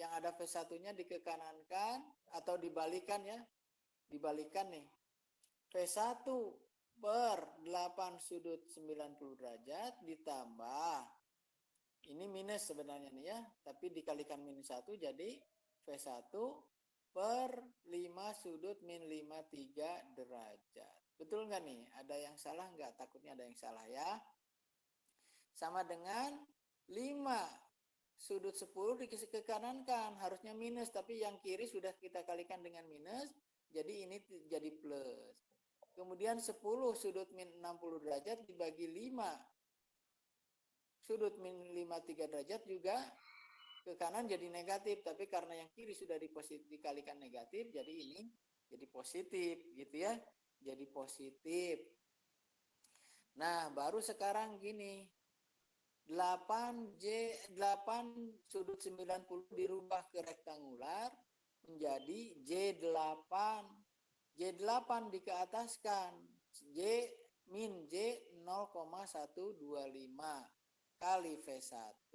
yang ada V1-nya dikekanankan atau dibalikan ya. Dibalikan nih. V1 per 8 sudut 90 derajat ditambah. Ini minus sebenarnya nih ya. Tapi dikalikan minus 1 jadi V1 per 5 sudut min 53 derajat. Betul nggak nih? Ada yang salah nggak? Takutnya ada yang salah ya. Sama dengan 5 sudut 10 dikekanankan. Harusnya minus, tapi yang kiri sudah kita kalikan dengan minus. Jadi ini jadi plus. Kemudian 10 sudut min 60 derajat dibagi 5 sudut min 53 derajat juga ke kanan jadi negatif. Tapi karena yang kiri sudah dikalikan negatif, jadi ini jadi positif gitu ya. Jadi positif. Nah, baru sekarang gini. 8 sudut 90 dirubah ke rektangular menjadi J8. J8 dikeataskan. J 0,125 kali V1.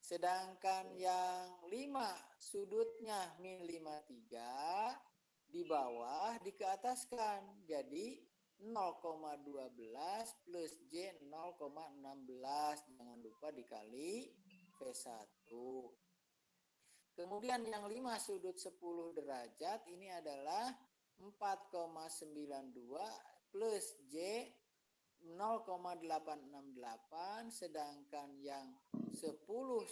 Sedangkan yang 5 sudutnya min 53 di bawah dikeataskan. Jadi 0,12 plus J 0,16. Jangan lupa dikali V1. Kemudian yang 5 sudut 10 derajat ini adalah 4,92 plus J 0,868. Sedangkan yang 10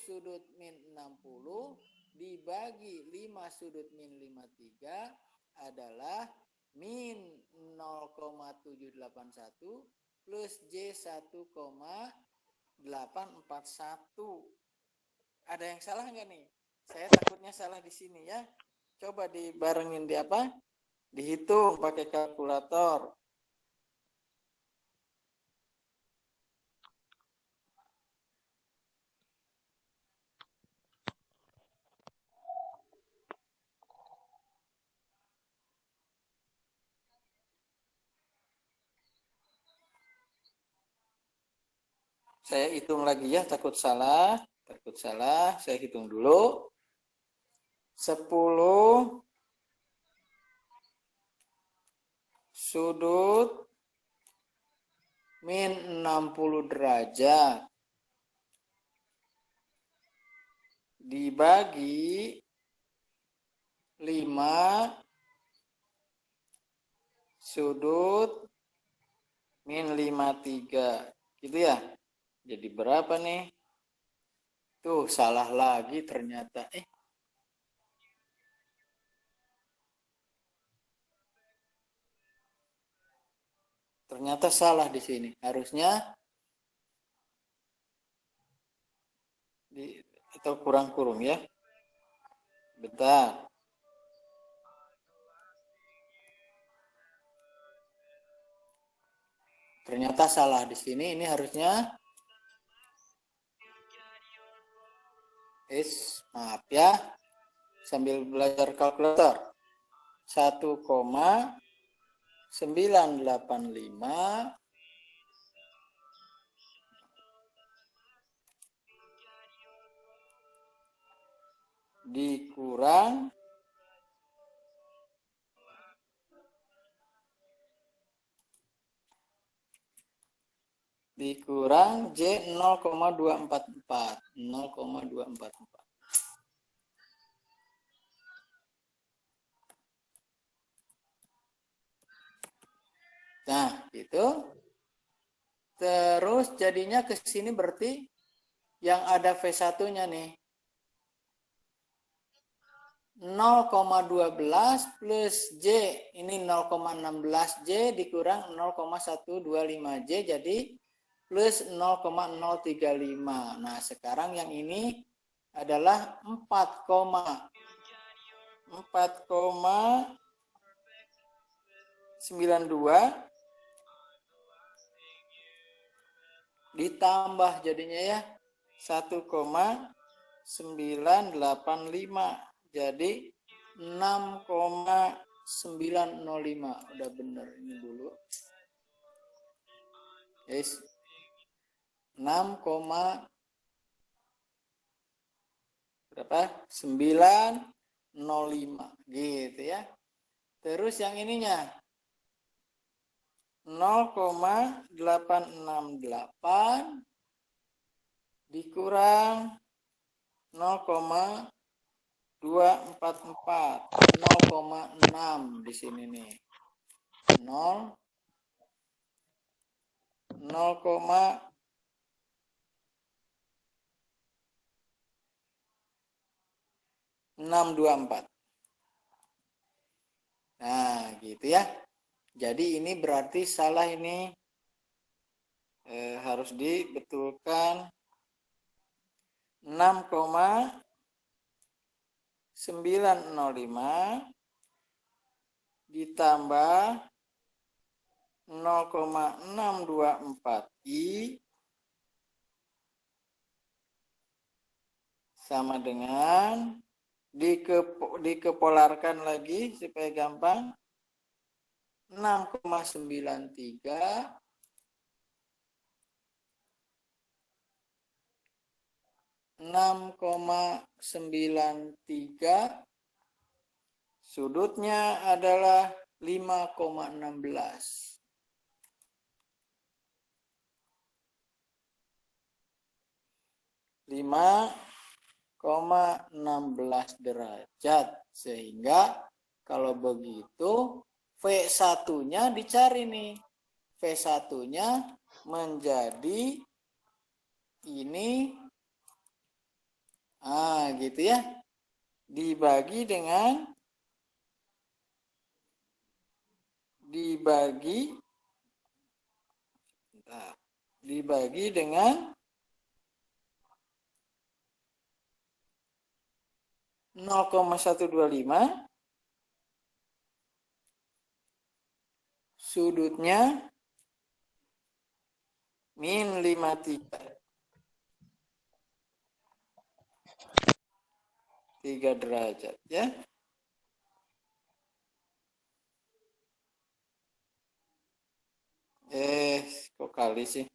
sudut min 60 dibagi 5 sudut min 53 adalah min 0,781 plus J 1,841. Ada yang salah nggak nih? Saya takutnya salah di sini ya. Coba dibarengin di apa? Dihitung pakai kalkulator. Saya hitung lagi ya, takut salah. Saya hitung dulu. 10 sudut min 60 derajat dibagi 5 sudut min 53. Gitu ya. Jadi berapa nih? Tuh, salah lagi ternyata. Ternyata salah di sini. Harusnya atau kurang ya. Bentar. Ternyata salah di sini. Ini harusnya maaf ya. Sambil belajar kalkulator. 1,985 dikurang J 0,244. Nah, itu. Terus jadinya ke sini berarti yang ada V1-nya nih. 0,12 plus J. Ini 0,16 J dikurang 0,125 J jadi plus 0,035. Nah, sekarang yang ini adalah 4,92 ditambah jadinya ya 1,985 jadi 6,905. Udah bener ini dulu. Yes. 6,905 berapa? 905 gitu ya. Terus yang ininya 0,868 dikurang 0,244, 0,6 di sini nih. 0,624. Nah, gitu ya. Jadi ini berarti salah ini harus dibetulkan 6,905 ditambah 0,624 I sama dengan dikepolarkan lagi supaya gampang 6,93 sudutnya adalah 5,16. 5,16 derajat. Sehingga kalau begitu V1-nya dicari nih. V1-nya menjadi ini. Gitu ya. Dibagi dengan 0,125 sudutnya min 53 derajat ya. Kok kali sih?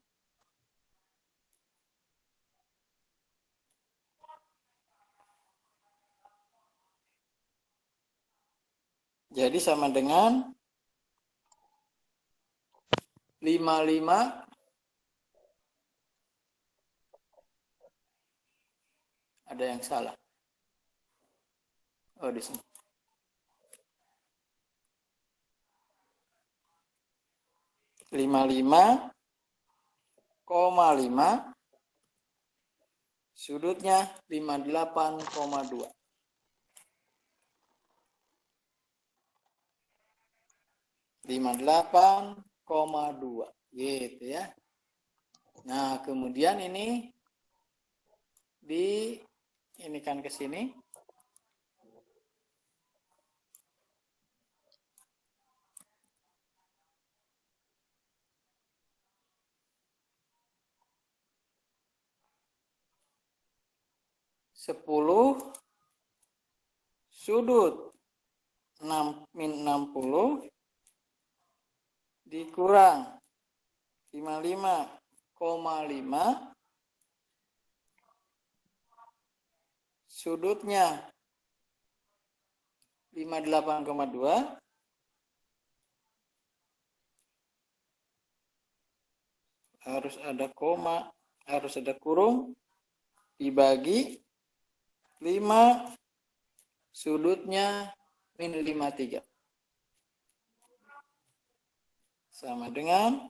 Jadi sama dengan 55. Ada yang salah. Oh, di sini. 55,5 sudutnya 58,2. 58,2 gitu ya. Nah, kemudian ini ini kan ke sini. Sepuluh sudut 60 dikurang 55,5 sudutnya 58,2 harus ada koma, harus ada kurung, dibagi 5 sudutnya min 53 sama dengan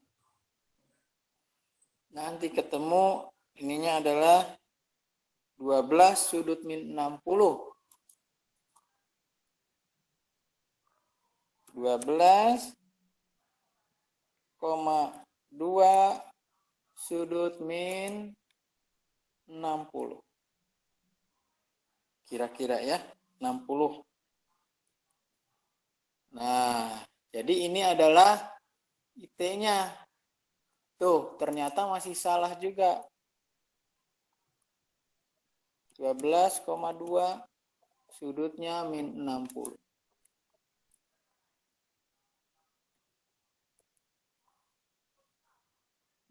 nanti ketemu ininya adalah 12 sudut min 60. 12,2 sudut min 60. Kira-kira ya, 60. Nah, jadi ini adalah IT-nya. Tuh, ternyata masih salah juga. 12,2 sudutnya min 60.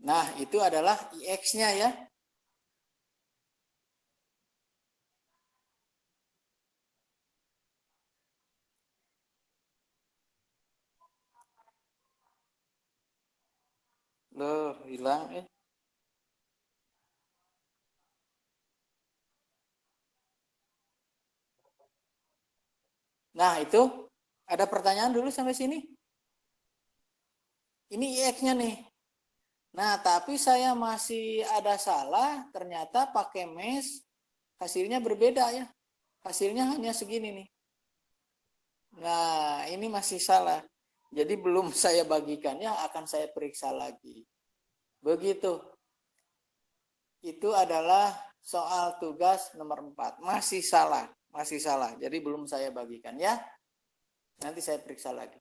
Nah, itu adalah IX-nya ya. Loh, hilang Nah, itu ada pertanyaan dulu sampai sini. Ini IX-nya nih. Nah, tapi saya masih ada salah, ternyata pakai mesh hasilnya berbeda ya. Hasilnya hanya segini nih. Nah, ini masih salah. Jadi belum saya bagikannya, akan saya periksa lagi. Begitu. Itu adalah soal tugas nomor 4. Masih salah. Masih salah. Jadi belum saya bagikan ya. Nanti saya periksa lagi.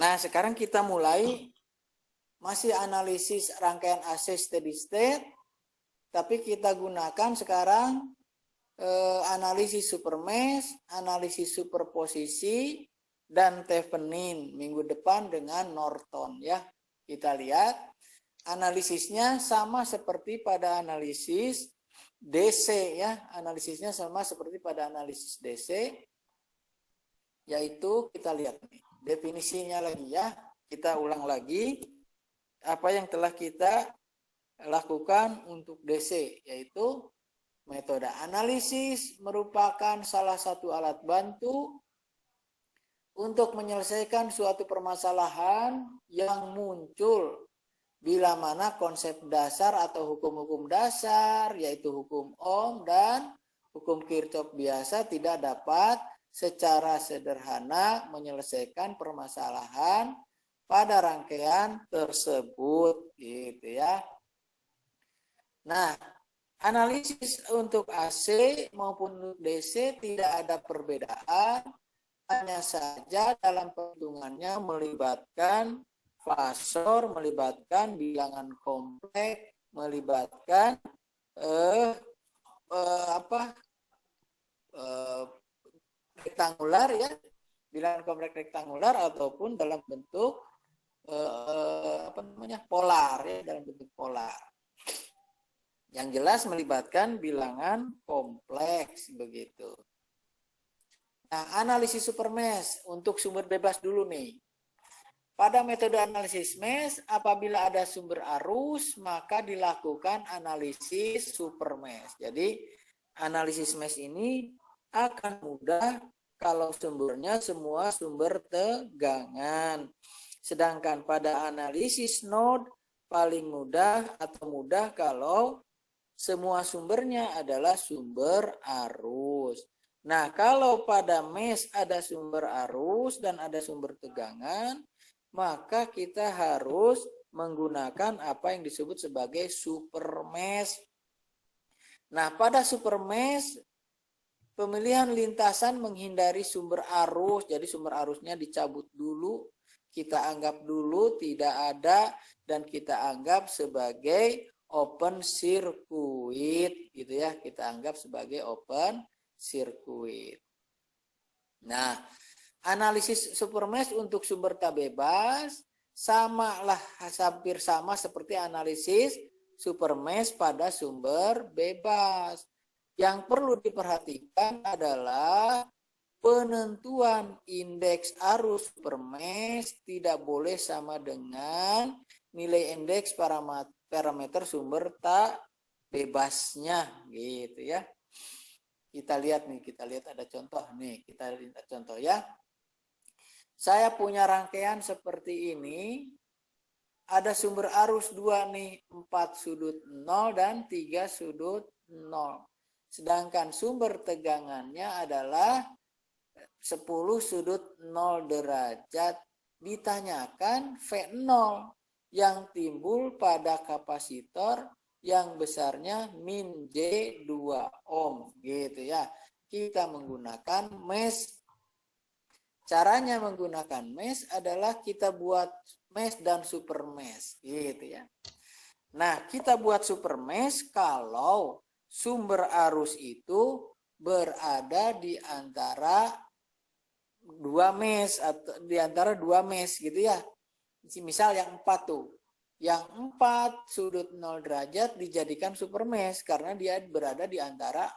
Nah, sekarang kita mulai masih analisis rangkaian AC steady state, tapi kita gunakan sekarang analisis supermesh, analisis superposisi, dan Thevenin minggu depan dengan Norton ya. Kita lihat analisisnya sama seperti pada analisis DC ya, analisisnya sama seperti pada analisis DC, yaitu kita lihat nih, definisinya lagi ya, kita ulang lagi apa yang telah kita lakukan untuk DC, yaitu metode analisis merupakan salah satu alat bantu untuk menyelesaikan suatu permasalahan yang muncul bila mana konsep dasar atau hukum-hukum dasar, yaitu hukum Ohm dan hukum Kirchhoff biasa, tidak dapat secara sederhana menyelesaikan permasalahan pada rangkaian tersebut, gitu ya. Nah, analisis untuk AC maupun untuk DC tidak ada perbedaan, hanya saja dalam perhitungannya melibatkan fasor, melibatkan bilangan kompleks, melibatkan rektangular ya, bilangan kompleks rektangular ataupun dalam bentuk polar ya, dalam bentuk polar. Yang jelas melibatkan bilangan kompleks begitu. Nah, analisis supermesh untuk sumber bebas dulu nih. Pada metode analisis mesh, apabila ada sumber arus, maka dilakukan analisis supermesh. Jadi, analisis mesh ini akan mudah kalau sumbernya semua sumber tegangan. Sedangkan pada analisis node, paling mudah atau mudah kalau semua sumbernya adalah sumber arus. Nah, kalau pada mesh ada sumber arus dan ada sumber tegangan, maka kita harus menggunakan apa yang disebut sebagai supermesh. Nah, pada supermesh, pemilihan lintasan menghindari sumber arus. Jadi sumber arusnya dicabut dulu, kita anggap dulu tidak ada, dan kita anggap sebagai open circuit gitu ya, kita anggap sebagai open circuit. Nah, analisis supermesh untuk sumber tak bebas hampir sama seperti analisis supermesh pada sumber bebas. Yang perlu diperhatikan adalah penentuan indeks arus supermesh tidak boleh sama dengan nilai indeks parameter sumber tak bebasnya gitu ya. Kita lihat ada contoh nih, kita lihat contoh ya. Saya punya rangkaian seperti ini, ada sumber arus 2 nih, 4 sudut 0 dan 3 sudut 0. Sedangkan sumber tegangannya adalah 10 sudut 0 derajat. Ditanyakan V0 yang timbul pada kapasitor yang besarnya min J2 ohm gitu ya. kita menggunakan mesh. Caranya menggunakan mesh adalah kita buat mesh dan super mesh, gitu ya. Nah, kita buat super mesh kalau sumber arus itu berada di antara dua mesh atau di antara dua mesh gitu ya. Misal yang 4 tuh. Yang 4 sudut 0 derajat dijadikan super mesh karena dia berada di antara,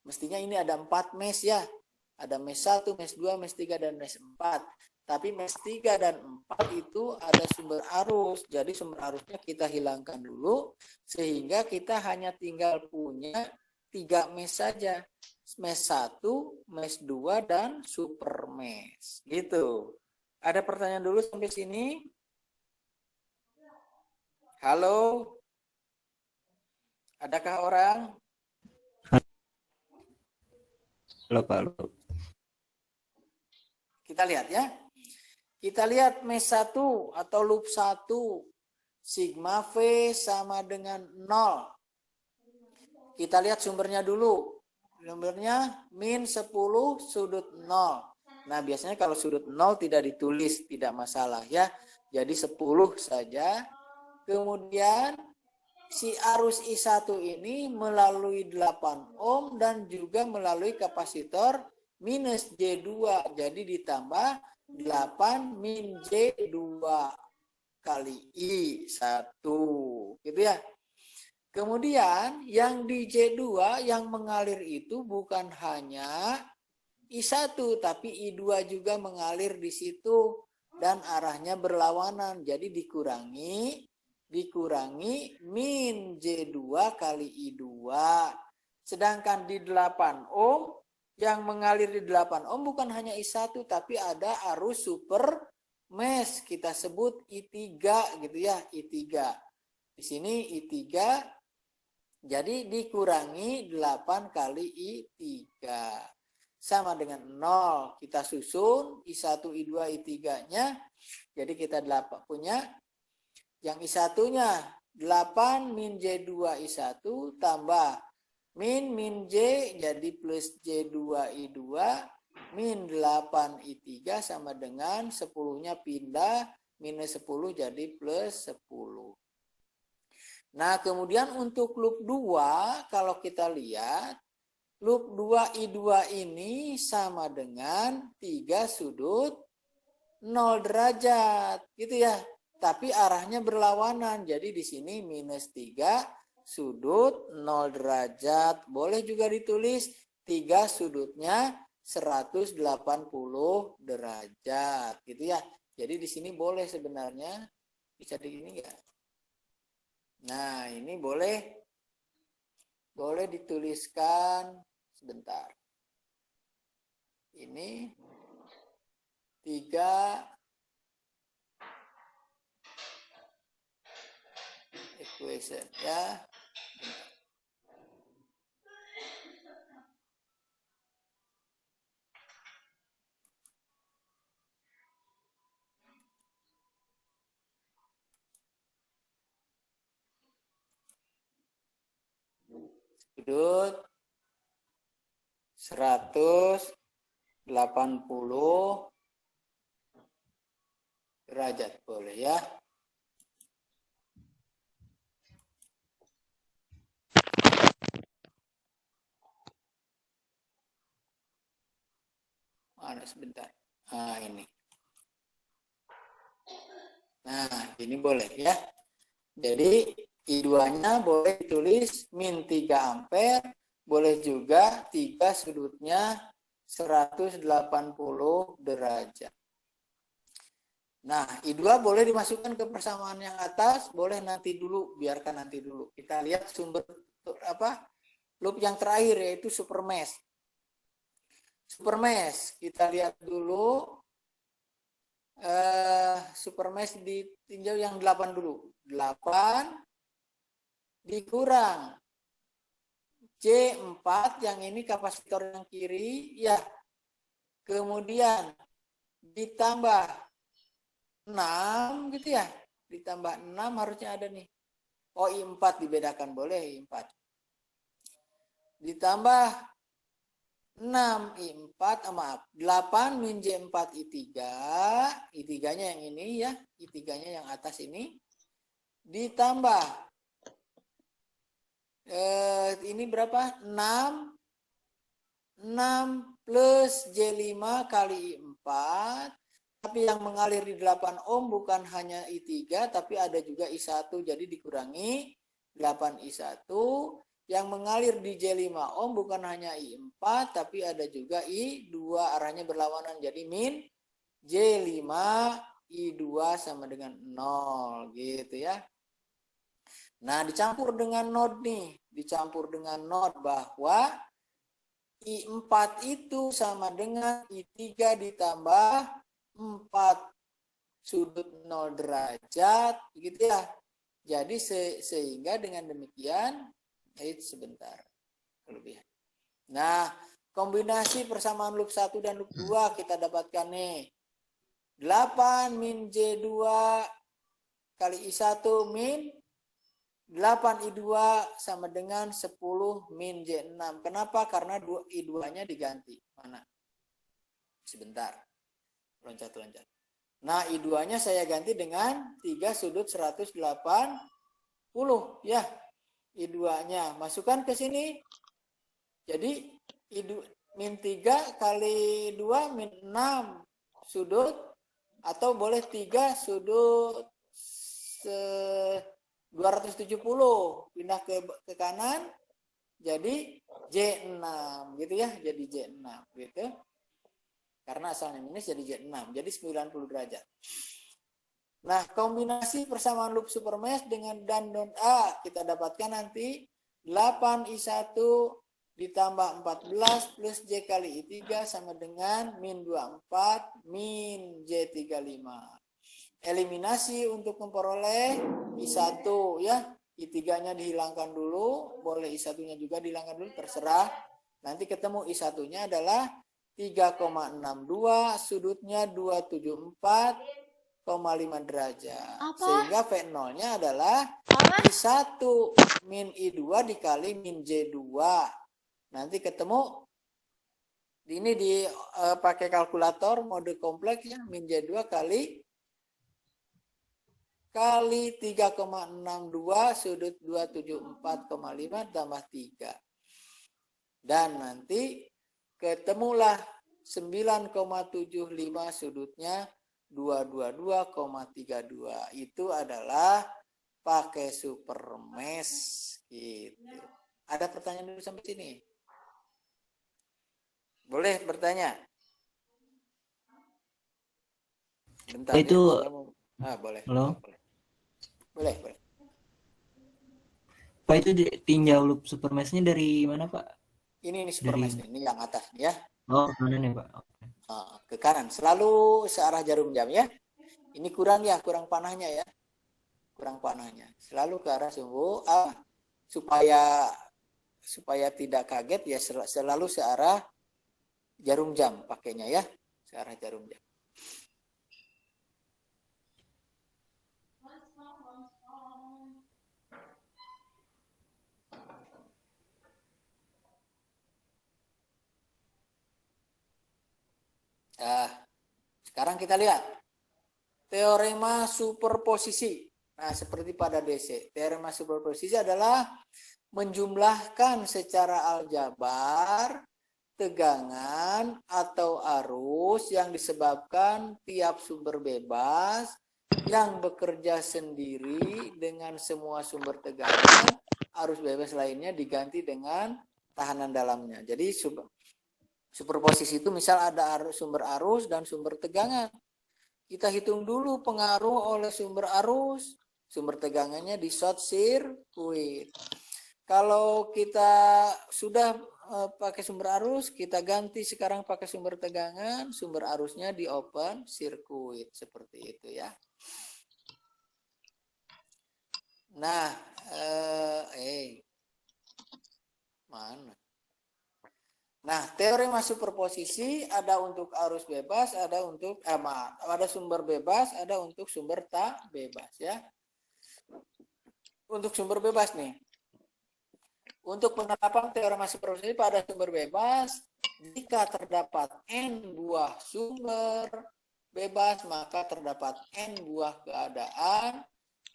mestinya ini ada 4 mesh ya. Ada mesh 1, mesh 2, mesh 3 dan mesh 4. Tapi mesh 3 dan 4 itu ada sumber arus. Jadi sumber arusnya kita hilangkan dulu sehingga kita hanya tinggal punya 3 mesh saja. Mesh 1, mesh 2 dan super mesh. Gitu. Ada pertanyaan dulu sampai sini? Halo? Adakah orang? Halo Pak. Kita lihat ya. Kita lihat mesh 1 atau loop 1. Sigma V sama dengan 0. Kita lihat sumbernya dulu. Sumbernya min 10 sudut 0. Nah, biasanya kalau sudut 0 tidak ditulis, tidak masalah ya. Jadi 10 saja. Kemudian si arus I1 ini melalui 8 ohm dan juga melalui kapasitor minus J2. Jadi ditambah 8 min J2 kali I1. Gitu ya. Kemudian yang di J2 yang mengalir itu bukan hanya I1 tapi I2 juga mengalir di situ dan arahnya berlawanan. Jadi dikurangi min J2 kali I2. Sedangkan di 8 ohm yang mengalir di 8 ohm bukan hanya I1 tapi ada arus super mesh, kita sebut I3 gitu ya, I3. Di sini I3 jadi dikurangi 8 kali I3 sama dengan 0. Kita susun I1, I2, I3-nya. Jadi kita punya yang I1-nya 8 min J2 I1 tambah min J jadi plus J2 I2 min 8 I3 sama dengan 10-nya pindah minus 10 jadi plus 10. Nah, kemudian untuk loop 2 kalau kita lihat loop 2 I2 ini sama dengan 3 sudut 0 derajat gitu ya. Tapi arahnya berlawanan. Jadi di sini minus 3 sudut 0 derajat. Boleh juga ditulis 3 sudutnya 180 derajat gitu ya. Jadi di sini boleh sebenarnya, bisa begini enggak? Nah, ini boleh dituliskan sebentar. Ini 3 equation ya. Sudut 180 derajat boleh ya. Mana sebentar. Nah, ini. Nah, ini boleh ya. Jadi I2-nya boleh ditulis min 3 ampere, boleh juga 3 sudutnya 180 derajat. Nah, I2 boleh dimasukkan ke persamaan yang atas, boleh nanti dulu, biarkan nanti dulu. Kita lihat sumber loop yang terakhir yaitu super mesh. Super mesh, kita lihat dulu super mesh ditinjau yang 8 dulu. 8 dikurang J4 yang ini kapasitor yang kiri ya. Kemudian ditambah 6 gitu ya. Ditambah 6 harusnya ada nih. Oh, I4 dibedakan boleh I4. Ditambah 6 I4, maaf, 8 min J4 I3, I3-nya yang ini ya, I3-nya yang atas ini, ditambah, ini berapa? 6 plus J5 kali I4, tapi yang mengalir di 8 ohm bukan hanya I3, tapi ada juga I1, jadi dikurangi 8 I1, yang mengalir di J5 ohm bukan hanya I4, tapi ada juga I2, arahnya berlawanan, jadi min J5 I2 sama dengan 0, gitu ya. Nah, dicampur dengan node nih, dicampur dengan node bahwa I4 itu sama dengan I3 ditambah 4 sudut 0 derajat, gitu ya. Jadi sehingga dengan demikian, sebentar, kelebihan. Nah, kombinasi persamaan loop 1 dan loop 2 kita dapatkan nih. 8 min J2 kali I1 min 8 I2 sama dengan 10 min J6. Kenapa? Karena I2-nya diganti. Mana? Sebentar. Loncat-loncat. Nah, I2-nya saya ganti dengan 3 sudut 180. Ya. I2-nya. Masukkan ke sini. Jadi, min 3 kali 2 min 6 sudut. Atau boleh 3 sudut 270 pindah ke kanan jadi J6 gitu ya, jadi J6 gitu. Karena asalnya minus jadi J6, jadi 90 derajat. Nah, kombinasi persamaan loop supermesh dengan dan node A kita dapatkan nanti 8 I1 ditambah 14 plus J kali I3 sama dengan min 24 min J35. Eliminasi untuk memperoleh I1 ya. I3-nya dihilangkan dulu, boleh I1-nya juga dihilangkan dulu, terserah. Nanti ketemu I1-nya adalah 3,62, sudutnya 274,5 derajat. Apa? Sehingga V0-nya adalah I1 min I2 dikali min J2. Nanti ketemu ini pakai kalkulator mode kompleks ya, min J2 kali 3,62 sudut 274,5 tambah 3. Dan nanti ketemulah 9,75 sudutnya 222,32. Itu adalah pakai supermesh gitu. Ada pertanyaan dulu sampai sini? Boleh bertanya? Bentar Itu ya, boleh. halo? Boleh. Pak, itu tinjau loop supermesh-nya dari mana, Pak? Ini supermesh ini yang atas ya. Oh, kanan ya, Pak. Ke kanan, selalu searah jarum jam ya. Ini kurang panahnya ya. Kurang panahnya. Selalu ke arah sumbu A supaya tidak kaget ya, selalu searah jarum jam pakainya ya. Searah jarum jam. Nah, sekarang kita lihat teorema superposisi. Nah, seperti pada DC, teorema superposisi adalah menjumlahkan secara aljabar tegangan atau arus yang disebabkan tiap sumber bebas yang bekerja sendiri dengan semua sumber tegangan, arus bebas lainnya diganti dengan tahanan dalamnya. Jadi superposisi itu misal ada sumber arus dan sumber tegangan. Kita hitung dulu pengaruh oleh sumber arus, sumber tegangannya di short circuit. Kalau kita sudah pakai sumber arus, kita ganti sekarang pakai sumber tegangan, sumber arusnya di open circuit seperti itu ya. Nah, mana? Nah, teorema superposisi ada untuk arus bebas, ada untuk ada sumber bebas, ada untuk sumber tak bebas ya. Untuk sumber bebas nih. Untuk penerapan teorema superposisi pada sumber bebas, Jika terdapat N buah sumber bebas, maka terdapat N buah keadaan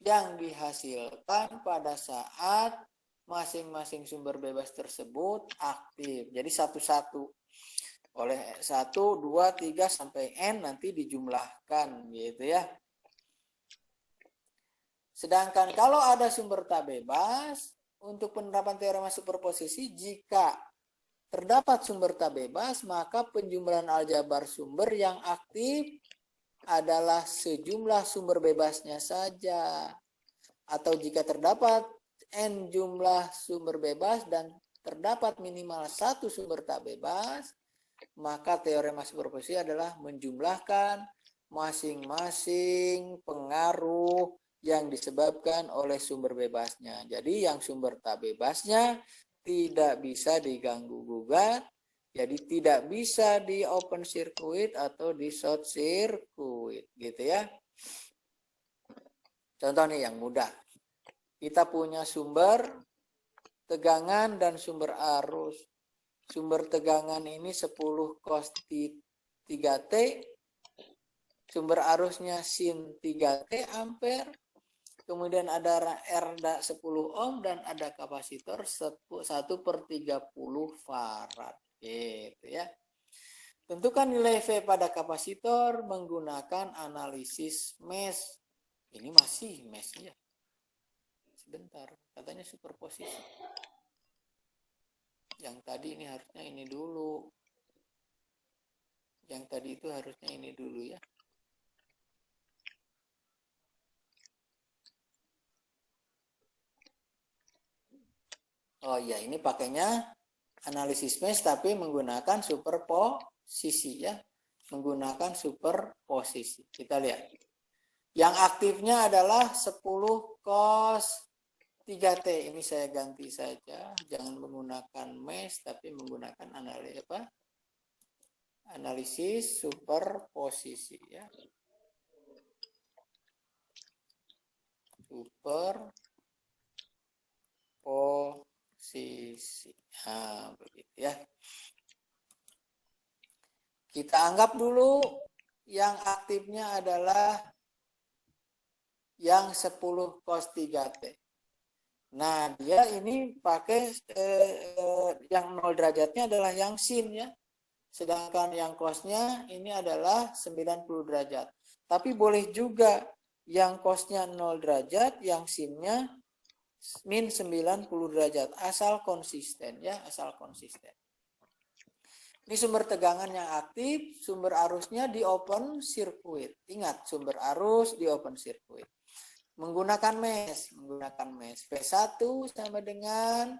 yang dihasilkan pada saat masing-masing sumber bebas tersebut aktif. Jadi satu-satu. Oleh 1, 2, 3 sampai N nanti dijumlahkan gitu ya. Sedangkan kalau ada sumber tak bebas, untuk penerapan teorema superposisi, jika terdapat sumber tak bebas, maka penjumlahan aljabar sumber yang aktif adalah sejumlah sumber bebasnya saja. Atau jika terdapat N jumlah sumber bebas dan terdapat minimal satu sumber tak bebas, maka teorema superposisi adalah menjumlahkan masing-masing pengaruh yang disebabkan oleh sumber bebasnya. Jadi yang sumber tak bebasnya tidak bisa diganggu-gugat, jadi tidak bisa di open circuit atau di short circuit, gitu ya. Contoh nih yang mudah. Kita punya sumber tegangan dan sumber arus. Sumber tegangan ini 10 cos 3T. Sumber arusnya sin 3T ampere. Kemudian ada R 10 ohm dan ada kapasitor 1/30 farad. Gitu ya. Tentukan nilai V pada kapasitor menggunakan analisis mesh. Ini masih mesh ya. Sebentar, katanya superposisi. Yang tadi ini harusnya ini dulu. Yang tadi itu harusnya ini dulu ya. Oh iya, ini pakainya analisis mesh tapi menggunakan superposisi ya. Menggunakan superposisi. Kita lihat. Yang aktifnya adalah 10 cos 3T. Ini saya ganti saja. Jangan menggunakan mesh tapi menggunakan analisis superposisi ya. Superposisi. Nah, begitu ya. Kita anggap dulu yang aktifnya adalah yang 10 cos 3T. Nah, dia ini pakai yang 0 derajatnya adalah yang sin ya. Sedangkan yang cosnya ini adalah 90 derajat. Tapi boleh juga yang cosnya 0 derajat, yang sinnya min 90 derajat. Asal konsisten ya, asal konsisten. Ini sumber tegangan yang aktif, sumber arusnya di open circuit. Ingat, sumber arus di open circuit. Menggunakan mesh. P1 sama dengan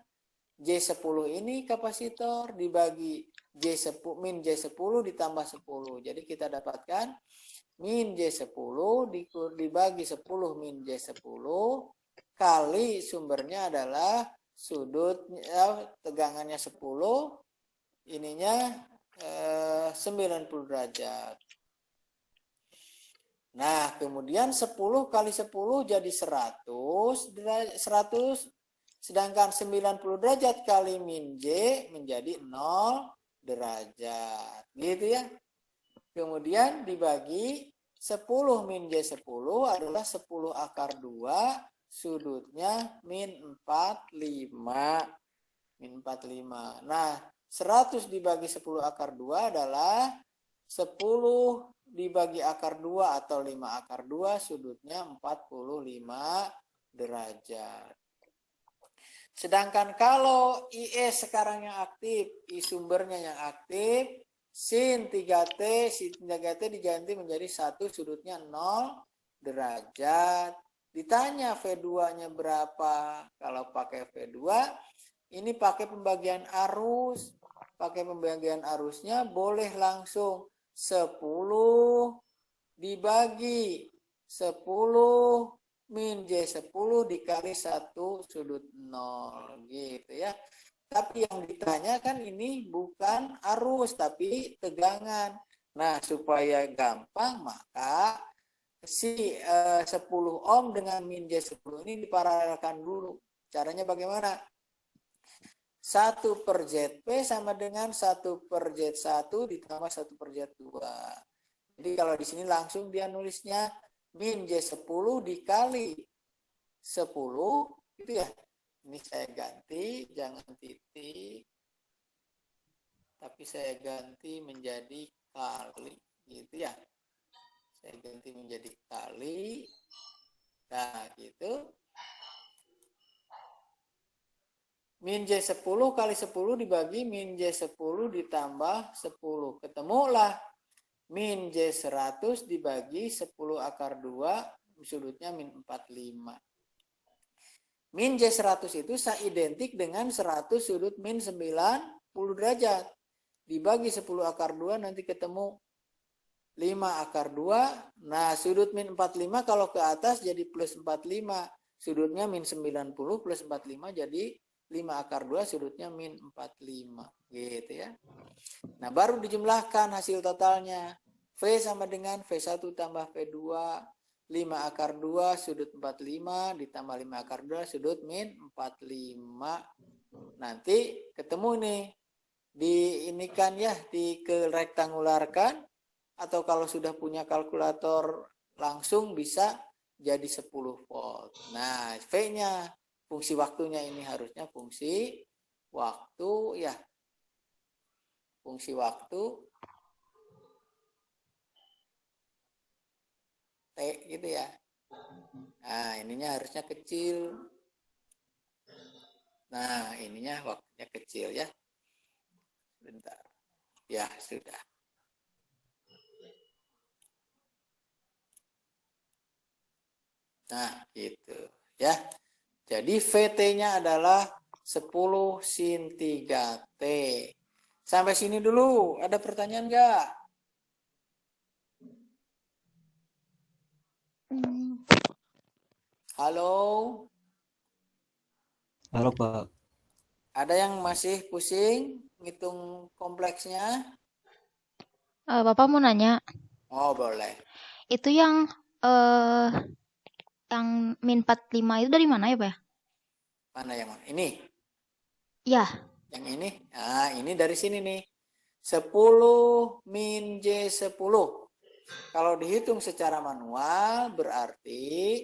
J10 ini kapasitor dibagi J10 min J10 ditambah 10. Jadi kita dapatkan min J10 dibagi 10 min J10 kali sumbernya adalah sudutnya tegangannya 10, ininya 90 derajat. Nah, kemudian 10 kali 10 jadi 100, sedangkan 90 derajat kali min J menjadi 0 derajat. Gitu ya. Kemudian dibagi 10 min J10 adalah 10 akar 2, sudutnya min 45. Min 45. Nah, 100 dibagi 10 akar 2 adalah 10 dibagi akar 2 atau 5 akar 2, sudutnya 45 derajat. Sedangkan kalau IE sekarang yang aktif, I sumbernya yang aktif, sin 3T, sin 3T diganti menjadi 1, sudutnya 0 derajat. Ditanya V2-nya berapa? Kalau pakai V2, ini pakai pembagian arus. Pakai pembagian arusnya boleh langsung 10 dibagi 10 min J10 dikali 1 sudut 0 gitu ya. Tapi yang ditanya kan ini bukan arus tapi tegangan. Nah, supaya gampang maka si 10 ohm dengan min J10 ini diparalelkan dulu. Caranya bagaimana? 1 per ZP sama dengan 1 per Z1 ditambah 1 per Z2. Jadi kalau di sini langsung dia nulisnya min J10 dikali 10 gitu ya. Ini saya ganti, jangan titik. Tapi saya ganti menjadi kali gitu ya. Saya ganti menjadi kali. Nah, gitu. Min J10 kali 10 dibagi min J10 ditambah 10. Ketemulah min J100 dibagi 10 akar 2, sudutnya min 45. Min J100 itu identik dengan 100 sudut min 90 derajat. Dibagi 10 akar 2 nanti ketemu 5 akar 2. Nah, sudut min 45 kalau ke atas jadi plus 45. Sudutnya min 90 plus 45 jadi 5 akar 2 sudutnya min 45 gitu ya. Nah, baru dijumlahkan hasil totalnya. V sama dengan V1 tambah V2 5 akar 2 sudut 45 ditambah 5 akar 2 sudut min 45. Nanti ketemu nih. Diinikan ya, direktangularkan atau kalau sudah punya kalkulator langsung bisa jadi 10 volt. Nah, V-nya fungsi waktunya ini harusnya fungsi waktu ya. Fungsi waktu T gitu ya. Nah, ininya harusnya kecil. Nah, ininya waktunya kecil ya. Bentar. Ya, sudah. Nah, gitu ya. Jadi VT-nya adalah 10 sin 3T. Sampai sini dulu. Ada pertanyaan nggak? Halo? Halo Pak. Ada yang masih pusing ngitung kompleksnya? Bapak mau nanya, Oh, boleh. itu yang min 45 itu dari mana ya, Pak? Mana yang mana? Ini? Ya, Yang ini? Nah, ini dari sini nih. 10 min J10. Kalau dihitung secara manual berarti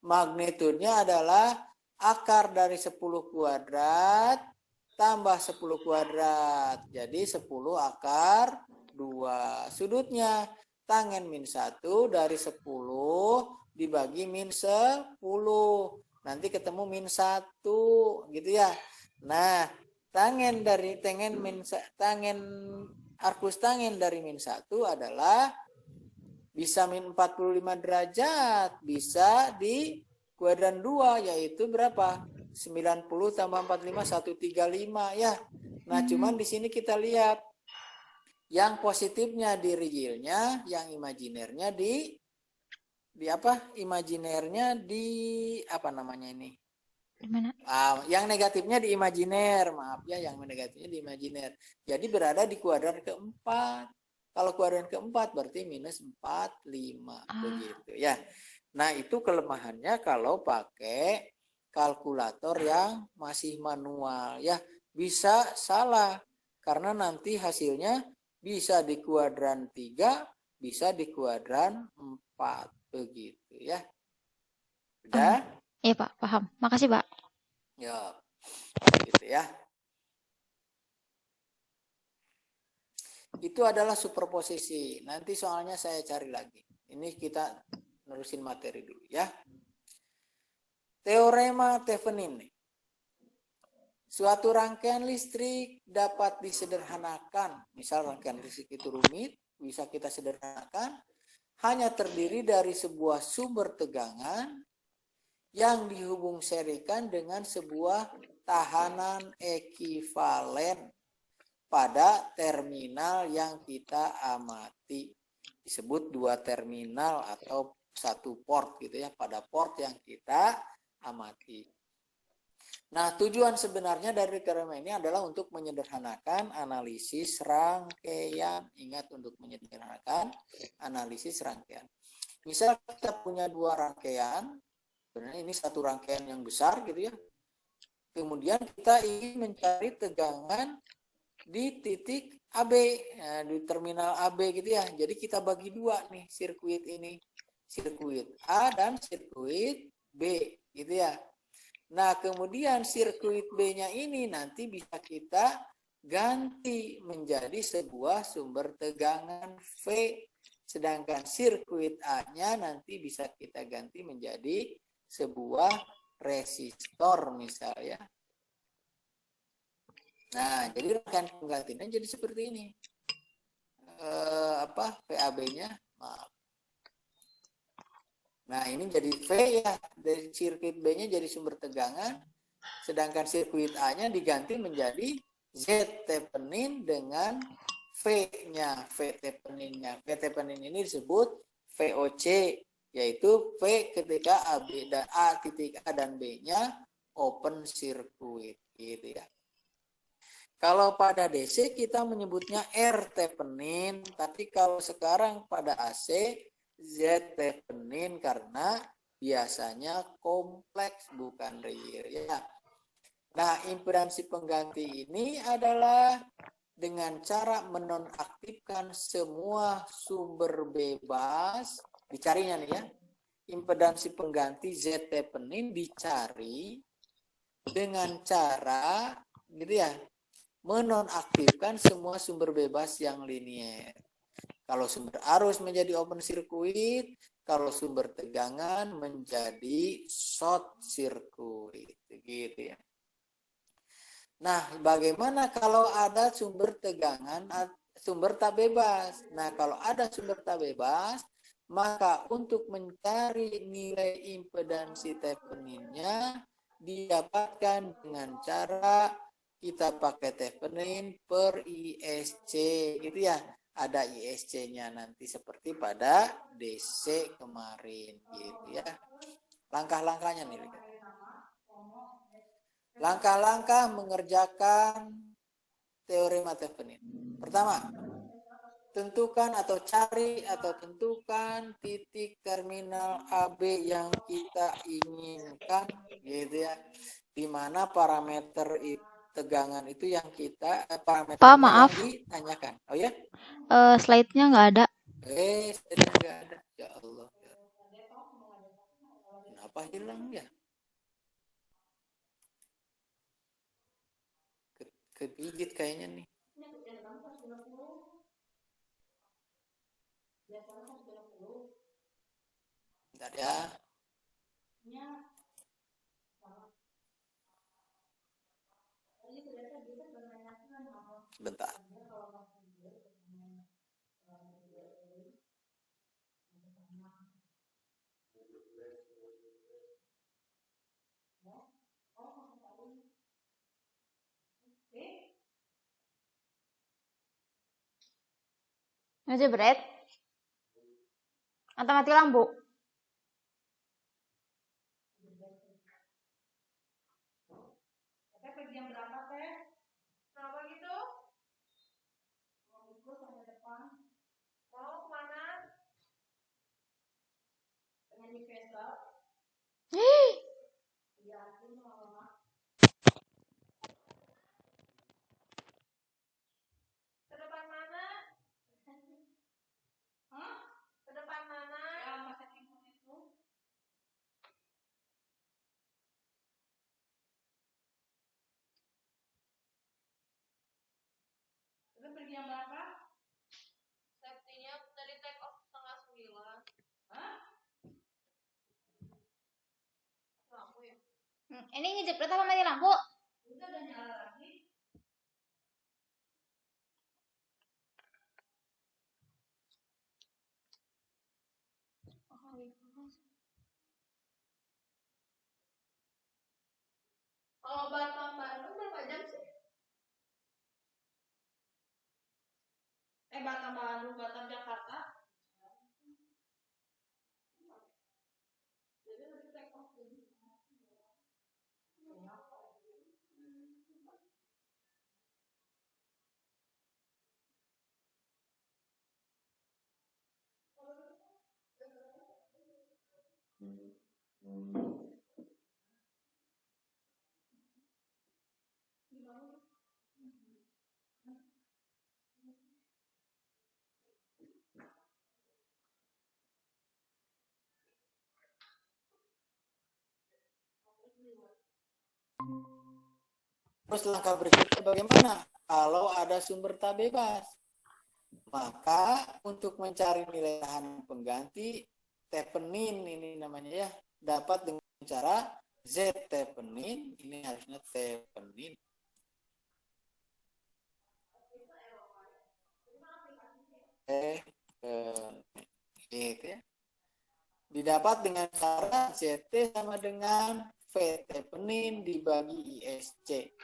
magnitudenya adalah akar dari 10 kuadrat tambah 10 kuadrat. Jadi 10 akar 2. Sudutnya tangen min 1 dari 10 dibagi min 10. Nanti ketemu min 1 gitu ya. Nah, arkus tangen dari min 1 adalah bisa min 45 derajat, bisa di kuadran 2 yaitu berapa? 90 tambah 45 135 ya. Nah, cuman di sini kita lihat yang positifnya di realnya, yang imajinernya di apa? Imajinernya di apa namanya ini? di mana? Yang negatifnya di imajiner, maaf ya, yang negatifnya di imajiner. Jadi berada di kuadran keempat. Kalau kuadran keempat berarti minus 45 begitu ya. Nah, itu kelemahannya kalau pakai kalkulator yang masih manual ya. Bisa salah karena nanti hasilnya bisa di kuadran 3, bisa di kuadran 4 begitu ya. Udah? Iya, Pak, paham. Makasih, Pak. Ya. Gitu ya. Itu adalah superposisi. Nanti soalnya saya cari lagi. Ini kita nerusin materi dulu ya. Teorema Thevenin. Suatu rangkaian listrik dapat disederhanakan. Misal rangkaian listrik itu rumit, bisa kita sederhanakan. Hanya terdiri dari sebuah sumber tegangan yang dihubung serikan dengan sebuah tahanan ekivalen pada terminal yang kita amati. Disebut dua terminal atau satu port gitu ya, pada port yang kita amati. Nah, tujuan sebenarnya dari teorema ini adalah untuk menyederhanakan analisis rangkaian. Ingat, untuk menyederhanakan analisis rangkaian. Misal kita punya dua rangkaian, sebenarnya ini satu rangkaian yang besar gitu ya. Kemudian kita ingin mencari tegangan di titik AB, nah, di terminal AB gitu ya. Jadi kita bagi dua nih sirkuit ini, sirkuit A dan sirkuit B gitu ya. Nah, kemudian sirkuit B-nya ini nanti bisa kita ganti menjadi sebuah sumber tegangan V. Sedangkan sirkuit A-nya nanti bisa kita ganti menjadi sebuah resistor misalnya. Nah, jadi rangkaian penggantinya jadi seperti ini. VAB-nya, maaf. Nah, ini jadi V ya, dari sirkuit B-nya jadi sumber tegangan, sedangkan sirkuit A-nya diganti menjadi Z tepenin dengan V-nya, V tepeninnya. V tepenin ini disebut VOC, yaitu V ketika A titik A dan B-nya open circuit gitu ya. Kalau pada DC kita menyebutnya R tepenin, tapi kalau sekarang pada AC Z tepenin karena biasanya kompleks bukan real ya. Nah, impedansi pengganti ini adalah dengan cara menonaktifkan semua sumber bebas, dicarinya nih ya. Impedansi pengganti Z tepenin dicari dengan cara gitu ya, menonaktifkan semua sumber bebas yang linier. Kalau sumber arus menjadi open circuit, kalau sumber tegangan menjadi short circuit, gitu ya. Nah, bagaimana kalau ada sumber tegangan, sumber tak bebas? Nah, kalau ada sumber tak bebas, maka untuk mencari nilai impedansi tepeninnya didapatkan dengan cara kita pakai tepenin per ISC gitu ya. Ada ISC-nya nanti seperti pada DC kemarin gitu ya. Langkah-langkahnya nih. Langkah-langkah mengerjakan teorema tepenin. Pertama, tentukan atau cari atau tentukan titik terminal AB yang kita inginkan gitu ya. Di mana parameter tegangan itu yang kita parameternya Pak, maaf. yang ditanyakan. Oh ya? Slide-nya nggak ada. Slide-nya nggak ada. Ya Allah. Kenapa hilang ya? Kepijit kayaknya nih. Bentar ya. Bentar. Ngejebret? Atau mati lampu? Pergi jam berapa, Teh? Kenapa gitu? Mau ikut sampai depan. Mau kemana? Pengen di Facebook. Iya, aku mau mama. Ke depan mana? Hah? Ke depan mana? Ya, masa timun itu. Udah pergi jam berapa? Safety-nya dari take off 8:30. Hah? Lampu ya? Ini ngejepret apa mati lampu? Udah nyala lagi. Kalau Batam Bandung berapa jam sih? Batam Bandung, Batam Jakarta. Jadi lebih take off dulu. Terus langkah berikutnya bagaimana? Kalau ada sumber tak bebas, maka untuk mencari nilai tahanan pengganti tepenin ini namanya ya, dapat dengan cara Z tepenin, ini harusnya tepenin. Gitu ya. Didapat dengan cara ZT sama dengan V tepenin dibagi ISC.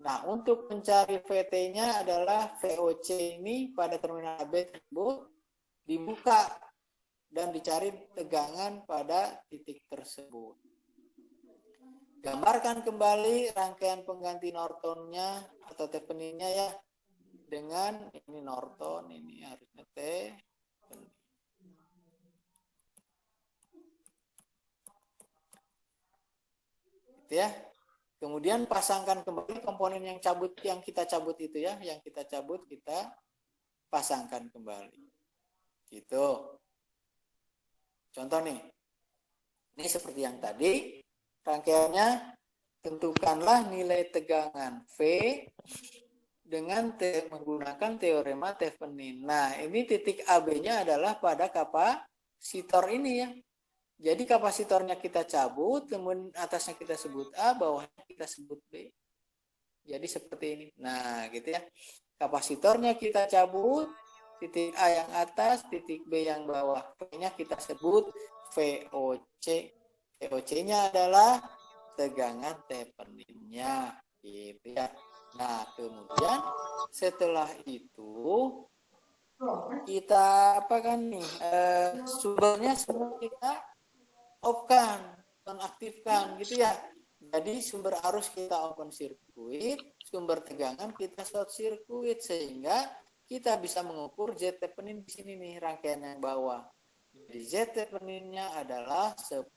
Nah, untuk mencari VT-nya adalah VOC ini pada terminal AB tersebut dibuka dan dicari tegangan pada titik tersebut. Gambarkan kembali rangkaian pengganti Nortonnya atau tepeninnya ya, dengan ini Norton, ini harusnya T. Gitu ya. Kemudian pasangkan kembali komponen yang kita cabut itu ya, yang kita cabut kita pasangkan kembali. Gitu. Contoh nih. Ini seperti yang tadi, rangkaiannya tentukanlah nilai tegangan V dengan menggunakan teorema Thevenin. Nah, ini titik AB-nya adalah pada kapasitor ini ya. Jadi kapasitornya kita cabut, kemudian atasnya kita sebut A, bawahnya kita sebut B. Jadi seperti ini. Nah, gitu ya. Kapasitornya kita cabut, titik A yang atas, titik B yang bawah. P-nya kita sebut VOC. VOC-nya adalah tegangan tepeninnya. Gitu ya. Nah, kemudian setelah itu kita apa kan nih? Sumbernya semua kita off-kan, nonaktifkan gitu ya. Jadi sumber arus kita open circuit, sumber tegangan kita short circuit sehingga kita bisa mengukur Z tepenin di sini nih rangkaian yang bawah. Jadi Z tepeninnya adalah 10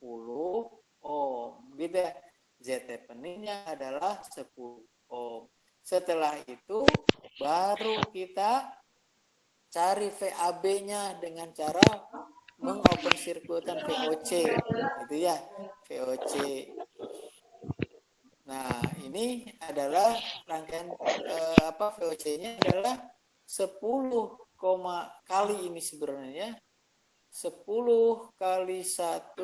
ohm, gitu ya. Z tepeninnya adalah 10 ohm. Setelah itu baru kita cari VAB-nya dengan cara mengopen sirkuitan VOC gitu ya, VOC. Nah, ini adalah rangkaian VOC-nya adalah 10 kali ini sebenarnya 10 kali 1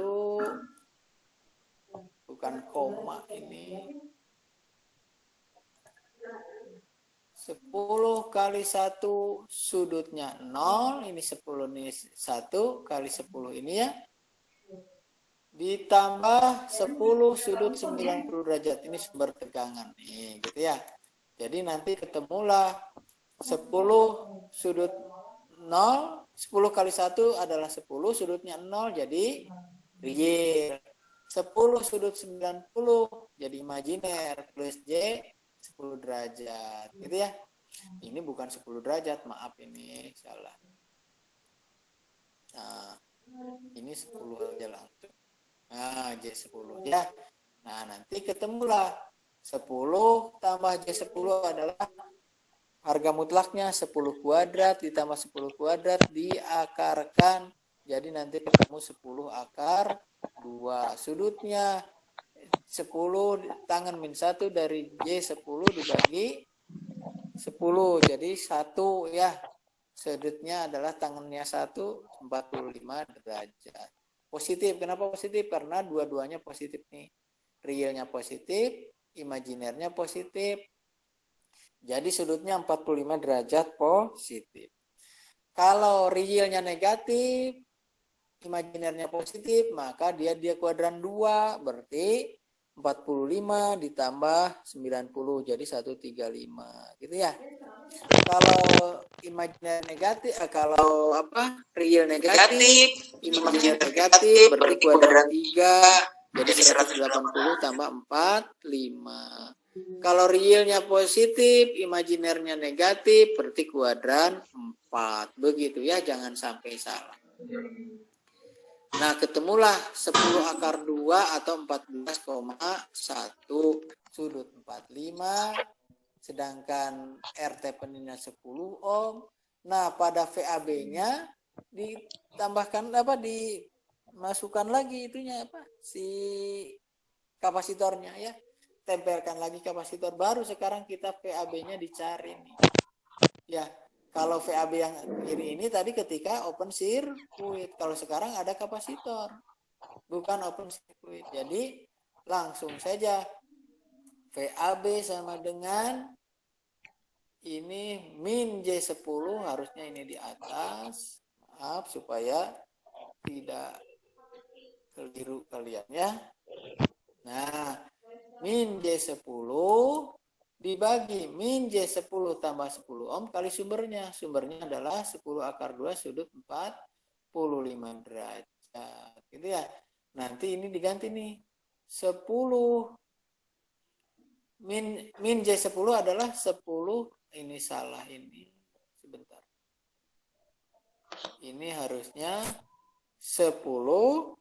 bukan koma ini 10 kali 1 sudutnya 0, ini 10 ini 1 kali 10 ini ya. Ditambah 10 sudut 90 derajat, ini sumber tegangan nih, gitu ya. Jadi nanti ketemulah 10 sudut 0, 10 kali 1 adalah 10, sudutnya 0 jadi real. 10 sudut 90 jadi imajiner plus J 10 derajat gitu ya. Ini bukan 10 derajat, maaf ini salah. Nah, ini 10 aja langsung. Nah, J10 ya. Nah, nanti ketemulah 10 tambah J10 adalah harga mutlaknya 10 kuadrat ditambah 10 kuadrat diakarkan. Jadi nanti ketemu 10 akar 2. Sudutnya 10 tangan min 1 dari J10 dibagi 10 jadi 1 ya. Sudutnya adalah tangannya 1 45 derajat. Positif. Kenapa positif? Karena dua-duanya positif nih. Realnya positif, imajinernya positif. Jadi sudutnya 45 derajat positif. Kalau realnya negatif, imajinernya positif, maka dia kuadran 2, berarti 45 ditambah 90 jadi 135 gitu ya. Kalau imajiner negatif, kalau real negatif, imajiner negatif berarti kuadran 3 jadi 180 tambah 45. Kalau realnya positif, imajinernya negatif berarti kuadran 4. Begitu ya, jangan sampai salah. Nah, ketemulah 10 akar 2 atau 14,1 sudut 45, sedangkan RT peninnya 10 ohm. Nah, pada VAB-nya ditambahkan dimasukkan lagi itunya si kapasitornya ya. Tempelkan lagi kapasitor, baru sekarang kita VAB-nya dicari nih. Ya, kalau VAB yang kiri ini tadi ketika open circuit, kalau sekarang ada kapasitor, bukan open circuit. Jadi langsung saja VAB sama dengan ini min J10, harusnya ini di atas. Maaf supaya tidak keliru kalian ya. Nah, min J10 dibagi min J10 tambah 10 ohm kali sumbernya. Sumbernya adalah 10 akar 2 sudut 45 derajat. Gitu ya. Nanti ini diganti nih. 10 min J10 adalah 10, ini salah ini. Sebentar. Ini harusnya 10.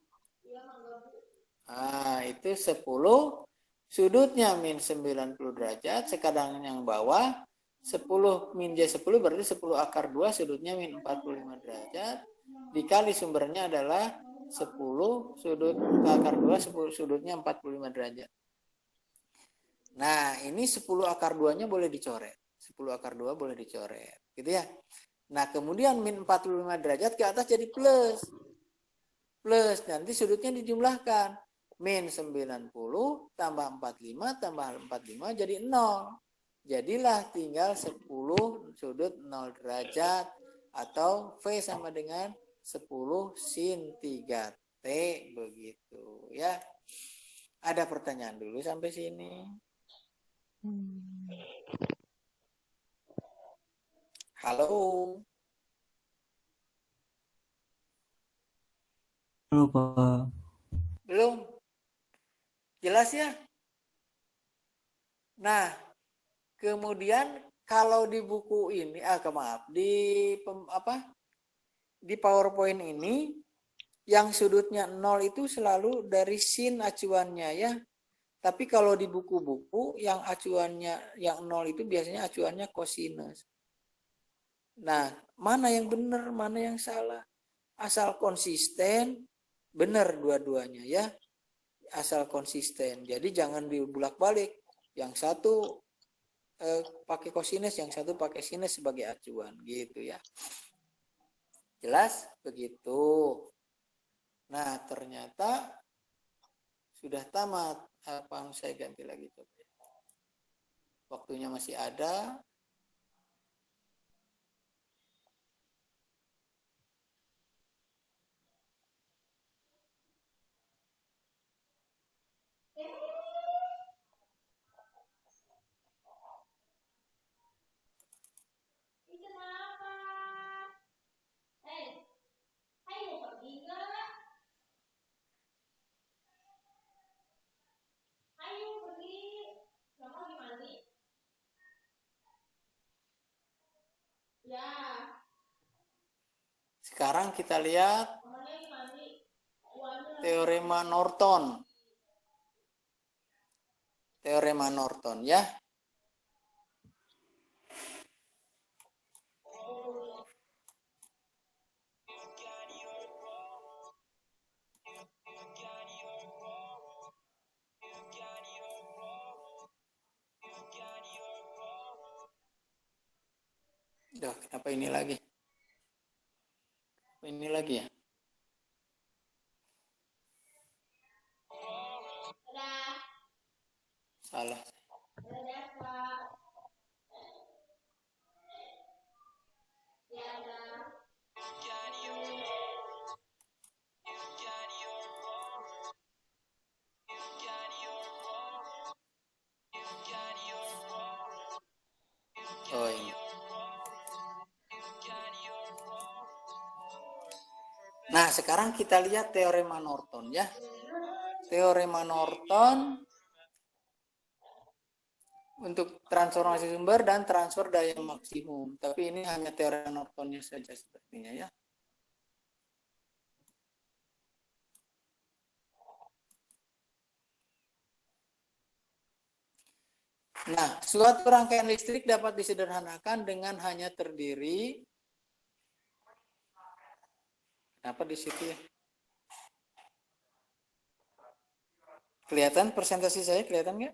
Nah, itu 10 sudutnya min 90 derajat, sekarang yang bawah 10 min J10 berarti 10 akar 2 sudutnya min 45 derajat dikali sumbernya adalah 10 sudut akar 2 10 sudutnya 45 derajat. Nah, ini 10 akar 2-nya boleh dicoret. 10 akar 2 boleh dicoret, gitu ya. Nah, kemudian min 45 derajat ke atas jadi plus. Plus, nanti sudutnya dijumlahkan. Min 90 tambah 45 tambah 45 jadi 0. Jadilah tinggal 10 sudut 0 derajat. Atau V sama dengan 10 sin 3T. Begitu ya. Ada pertanyaan dulu sampai sini? Halo? Lupa. Belum? Jelas ya? Nah, kemudian kalau di buku ini, di PowerPoint ini yang sudutnya 0 itu selalu dari sin acuannya ya. Tapi kalau di buku-buku yang acuannya yang 0 itu biasanya acuannya kosinus. Nah, mana yang benar, mana yang salah? Asal konsisten, benar dua-duanya ya. Asal konsisten. Jadi jangan dibulak-balik. Yang satu pakai kosinus, yang satu pakai sinus sebagai acuan gitu ya. Jelas? Begitu. Nah, ternyata sudah tamat. Apa saya ganti lagi coba. Waktunya masih ada. Sekarang kita lihat teorema Norton. Teorema Norton ya. Duh, kenapa ini lagi? Ini lagi ya? Salah. Oh ini. Nah, sekarang kita lihat teorema Norton ya. Teorema Norton untuk transformasi sumber dan transfer daya maksimum. Tapi ini hanya teorema Nortonnya saja sepertinya ya. Nah, suatu rangkaian listrik dapat disederhanakan dengan hanya terdiri. Kenapa di situ ya? Kelihatan presentasi saya, kelihatan nggak?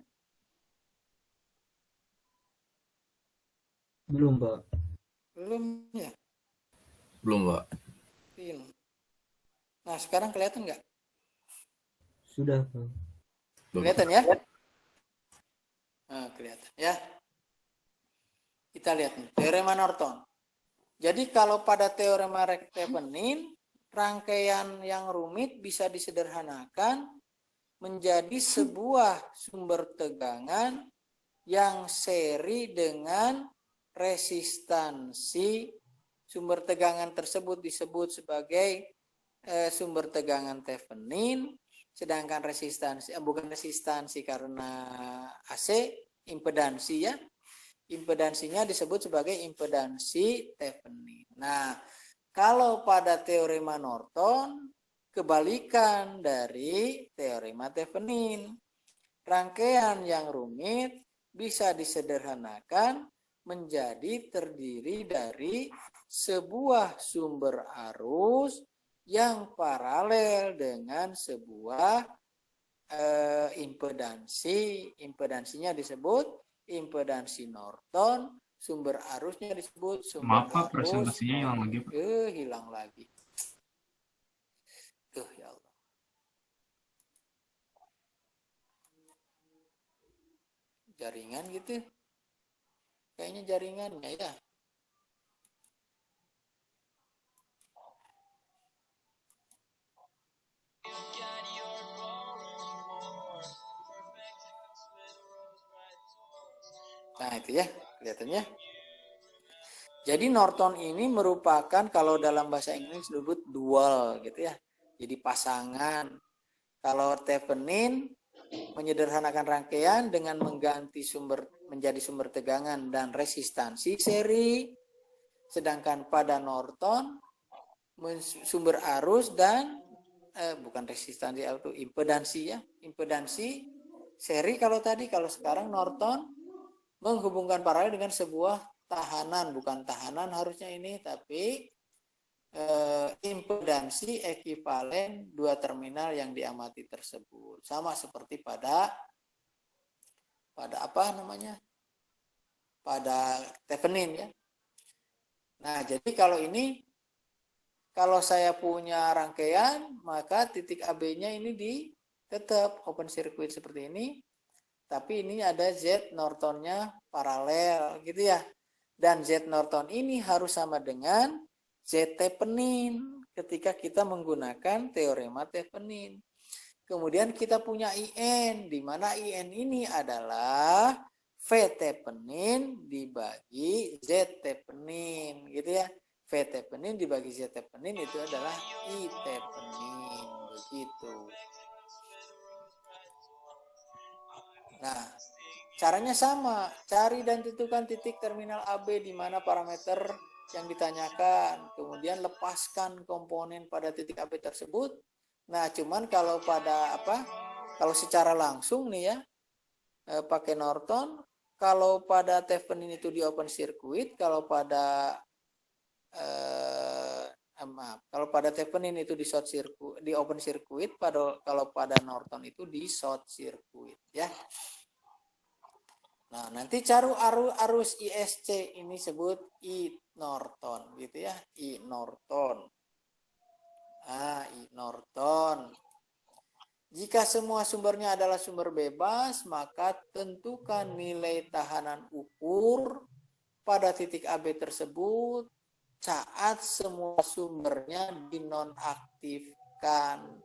Belum, Pak. Belum ya? Belum, Pak. Belum. Nah, sekarang kelihatan nggak? Sudah, Pak. Belum. Kelihatan ya? Nah, kelihatan ya. Kita lihat nih, teorema Norton. Jadi kalau pada teorema Thevenin, rangkaian yang rumit bisa disederhanakan menjadi sebuah sumber tegangan yang seri dengan resistansi. Sumber tegangan tersebut disebut sebagai sumber tegangan Thevenin, sedangkan resistansi bukan resistansi karena AC, impedansi ya. Impedansinya disebut sebagai impedansi Thevenin. Nah, kalau pada teorema Norton, kebalikan dari teorema Thevenin. Rangkaian yang rumit bisa disederhanakan menjadi terdiri dari sebuah sumber arus yang paralel dengan sebuah impedansi. Impedansinya disebut impedansi Norton, sumber arusnya disebut sumber Maaf, Pak, arus. presentasinya hilang lagi, Pak. Hilang lagi. Ya Allah. Jaringan gitu. Kayaknya jaringannya ya. Nah itu ya, kelihatannya. Jadi Norton ini merupakan kalau dalam bahasa Inggris disebut dual gitu ya. Jadi pasangan. Kalau Thevenin menyederhanakan rangkaian dengan mengganti menjadi sumber tegangan dan resistansi seri. Sedangkan pada Norton sumber arus dan bukan resistansi atau impedansi ya. Impedansi seri kalau tadi, kalau sekarang Norton menghubungkan paralel dengan sebuah tahanan, bukan tahanan harusnya ini, tapi impedansi ekivalen dua terminal yang diamati tersebut. Sama seperti pada apa namanya? Pada Thevenin ya. Nah, jadi kalau ini, kalau saya punya rangkaian, maka titik AB-nya ini tetap open circuit seperti ini. Tapi ini ada Z Nortonnya paralel gitu ya. Dan Z Norton ini harus sama dengan Z Thevenin ketika kita menggunakan teorema Thevenin. Kemudian kita punya IN, di mana IN ini adalah V Thevenin dibagi Z Thevenin gitu ya. V Thevenin dibagi Z Thevenin itu adalah I Thevenin begitu. Nah, caranya sama, cari dan tentukan titik terminal AB di mana parameter yang ditanyakan, kemudian lepaskan komponen pada titik AB tersebut. Nah, cuman kalau pada kalau secara langsung nih ya, pakai Norton, kalau pada Thevenin itu di open circuit, kalau pada kalau pada Thevenin itu di short circuit, di open circuit, kalau pada Norton itu di short circuit ya. Nah, nanti cari arus ISC ini sebut I Norton gitu ya, I Norton. I Norton. Jika semua sumbernya adalah sumber bebas, maka tentukan nilai tahanan ukur pada titik AB tersebut saat semua sumbernya dinonaktifkan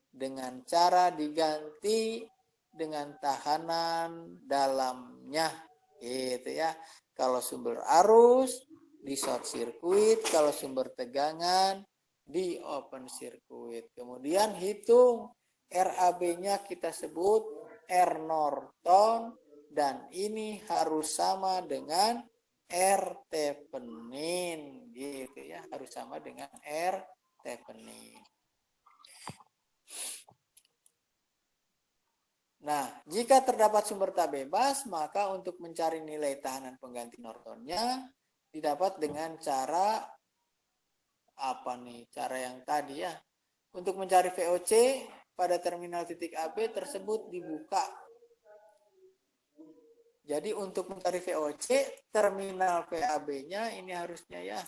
dengan cara diganti dengan tahanan dalamnya gitu ya. Kalau sumber arus di short circuit, kalau sumber tegangan di open circuit. Kemudian hitung RAB-nya kita sebut R Norton dan ini harus sama dengan R Thevenin gitu ya, harus sama dengan R Thevenin. Nah, jika terdapat sumber tak bebas, maka untuk mencari nilai tahanan pengganti Nortonnya didapat dengan cara apa nih? Cara yang tadi ya. Untuk mencari VOC pada terminal titik AB tersebut dibuka. Jadi untuk mencari VOC, terminal PAB-nya ini harusnya ya.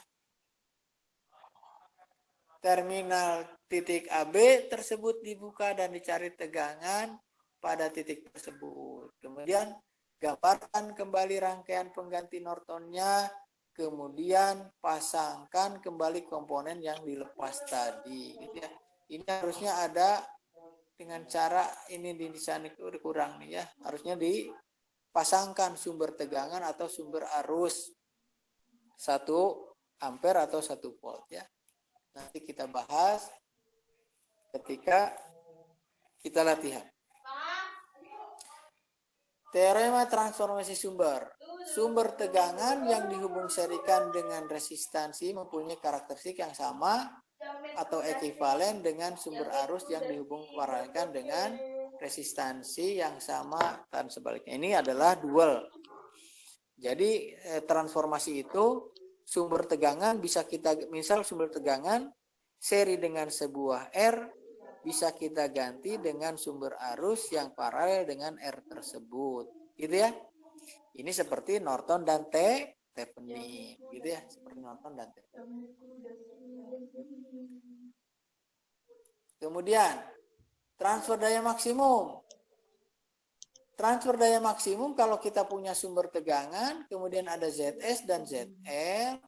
Terminal titik AB tersebut dibuka dan dicari tegangan pada titik tersebut. Kemudian gambarkan kembali rangkaian pengganti Nortonnya, kemudian pasangkan kembali komponen yang dilepas tadi. Gitu ya. Ini harusnya ada dengan cara ini di sana kurang nih ya. Harusnya dipasangkan sumber tegangan atau sumber arus 1 ampere atau 1 volt ya. Nanti kita bahas ketika kita latihan. Teorema transformasi sumber. Sumber tegangan yang dihubung serikan dengan resistansi mempunyai karakteristik yang sama atau ekivalen dengan sumber arus yang dihubung paralelkan dengan resistansi yang sama dan sebaliknya. Ini adalah dual. Jadi transformasi itu sumber tegangan bisa kita, misal sumber tegangan seri dengan sebuah R bisa kita ganti dengan sumber arus yang paralel dengan R tersebut, gitu ya. Ini seperti Norton dan Thevenin, gitu ya, seperti Norton dan Thevenin. Kemudian transfer daya maksimum. Transfer daya maksimum kalau kita punya sumber tegangan, kemudian ada ZS dan ZL.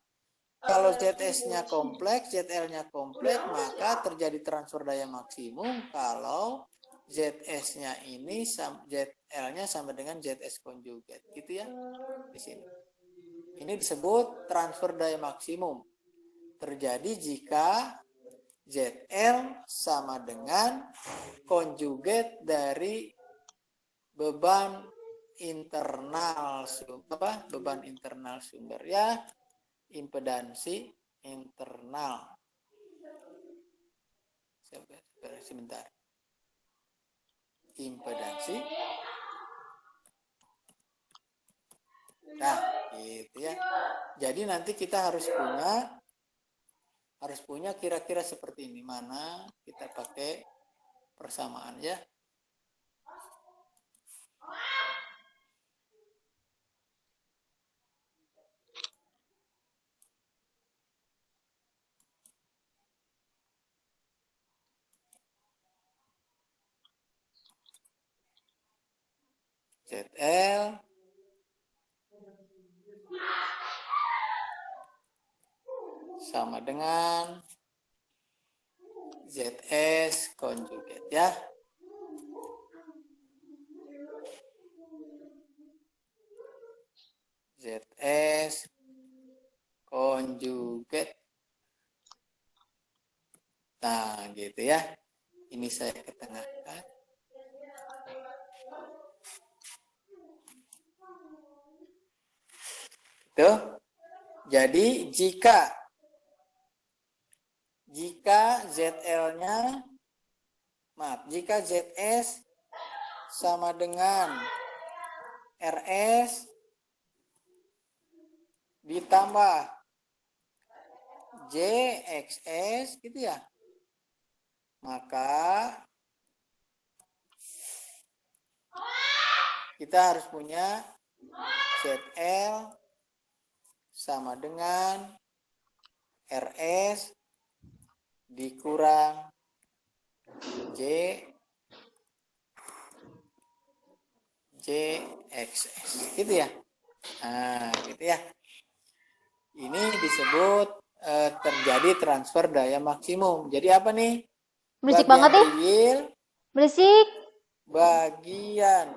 Kalau ZS-nya kompleks, ZL-nya kompleks, maka terjadi transfer daya maksimum kalau ZS-nya ini ZL-nya sama dengan ZS konjugat, gitu ya. Di sini. Ini disebut transfer daya maksimum. Terjadi jika ZL sama dengan konjugat dari beban internal sumber ya, impedansi internal. Sebentar. Impedansi. Nah, gitu ya. Jadi nanti kita harus punya kira-kira seperti ini. Mana kita pakai persamaan ya. ZL sama dengan ZS konjugat ya. ZS konjugat. Nah, gitu ya. Ini saya ketengahkan. Tuh. Jadi jika ZL-nya jika ZS sama dengan RS ditambah JXS gitu ya. Maka kita harus punya ZL sama dengan RS dikurang JXS gitu ya. Nah, gitu ya. Ini disebut terjadi transfer daya maksimum. Jadi apa nih? Berisik banget nih. Real, Berisik. bagian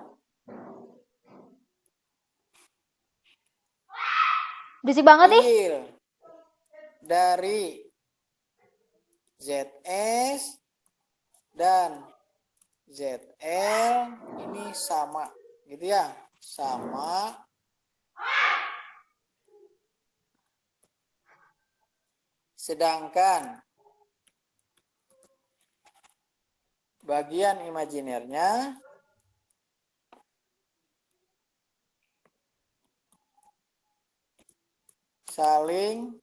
Berisik banget nih. real dari ZS dan ZL ini sama, gitu ya, sama. Sedangkan bagian imajinernya saling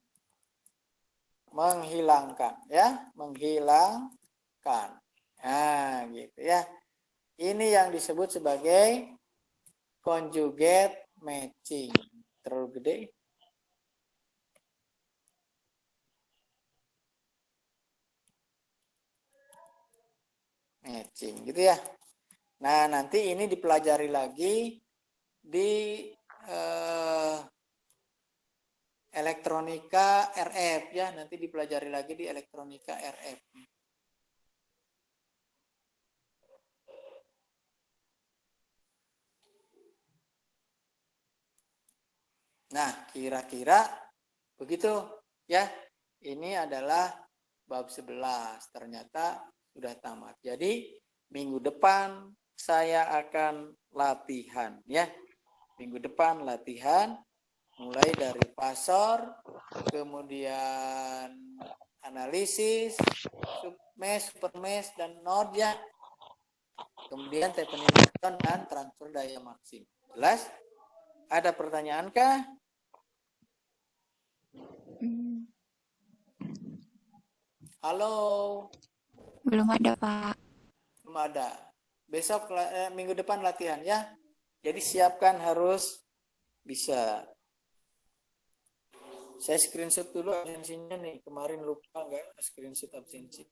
menghilangkan ya, menghilangkan. Nah, gitu ya. Ini yang disebut sebagai conjugate matching. Terlalu gede. Matching gitu ya. Nah, nanti ini dipelajari lagi di elektronika RF ya. Nanti dipelajari lagi di elektronika RF. Nah, kira-kira begitu ya. Ini adalah bab 11. Ternyata sudah tamat. Jadi minggu depan saya akan latihan ya. Minggu depan latihan mulai dari pasor, kemudian analisis, submesh, supermesh, dan node ya. Kemudian Thevenin Newton dan transfer daya maksim. Jelas? Ada pertanyaan kah? Halo? Belum ada, Pak. Belum ada. Besok minggu depan latihan ya. Jadi siapkan harus bisa. Saya screenshot dulu absensinya nih. Kemarin lupa nggak screenshot absensi.